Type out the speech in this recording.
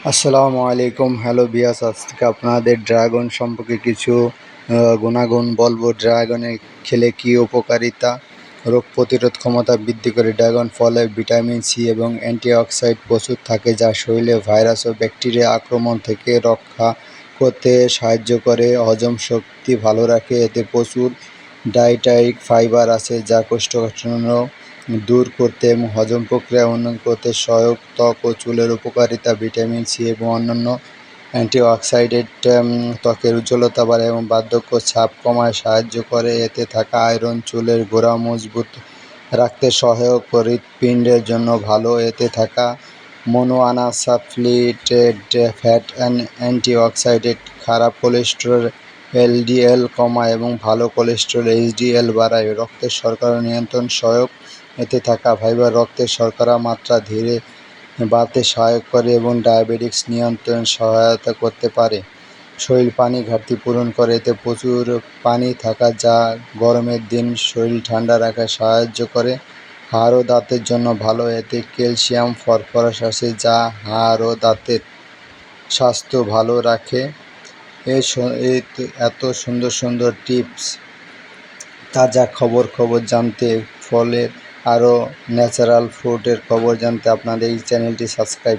আসসালামু আলাইকুম। হ্যালো বিয়াস, আজকে আপনাদের ড্রাগন সম্পর্কে কিছু গুণাগুণ বলবো। ড্রাগনে খেলে কী উপকারিতা। রোগ প্রতিরোধ ক্ষমতা বৃদ্ধি করে। ড্রাগন ফলে ভিটামিন সি এবং অ্যান্টিঅক্সিডেন্ট প্রচুর থাকে, যা শরীরে ভাইরাস ও ব্যাকটেরিয়া আক্রমণ থেকে রক্ষা করতে সাহায্য করে। হজম শক্তি ভালো রাখে। এতে প্রচুর ডায়েটারি ফাইবার আছে, যা কোষ্ঠকাঠিন্য দূর করতে এবং হজম প্রক্রিয়া উন্নয়ন করতে সহায়ক। ত্বক ও চুলের উপকারিতা। ভিটামিন সি এবং অন্যান্য অ্যান্টিঅক্সিডেন্ট ত্বকের উজ্জ্বলতা বাড়ায় এবং বার্ধক্য ছাপ কমায় সাহায্য করে। এতে থাকা আয়রন চুলের গোড়া মজবুত রাখতে সহায়ক। হৃৎপিণ্ডের জন্য ভালো। এতে থাকা মনোআনসাচুরেটেড ফ্যাট অ্যান্টিঅক্সিডেন্ট খারাপ কোলেস্টেরল এলডিএল কমায় এবং ভালো কোলেস্টেরল এইচডিএল বাড়ায়। রক্তের শর্করা নিয়ন্ত্রণ সহায়ক। এতে থাকা ফাইবার রক্তের শর্করা মাত্রা ধীরে বাড়তে সহায়ক করে এবং ডায়াবেটিস নিয়ন্ত্রণে সহায়তা করতে পারে। শরীর পানি ঘাটতি পূরণ করে। এতে প্রচুর পানি থাকা, যা গরমের দিন শরীর ঠান্ডা রাখায় সাহায্য করে। হাড় ও দাঁতের জন্য ভালো। এতে ক্যালসিয়াম ফসফরাস আছে, যা হাড় ও দাঁতের স্বাস্থ্য ভালো রাখে। এত সুন্দর সুন্দর টিপস, তাজা খবর জানতে, ফলের আরও ন্যাচারাল ফ্রুটের খবর জানতে আপনাদের এই চ্যানেলটি সাবস্ক্রাইব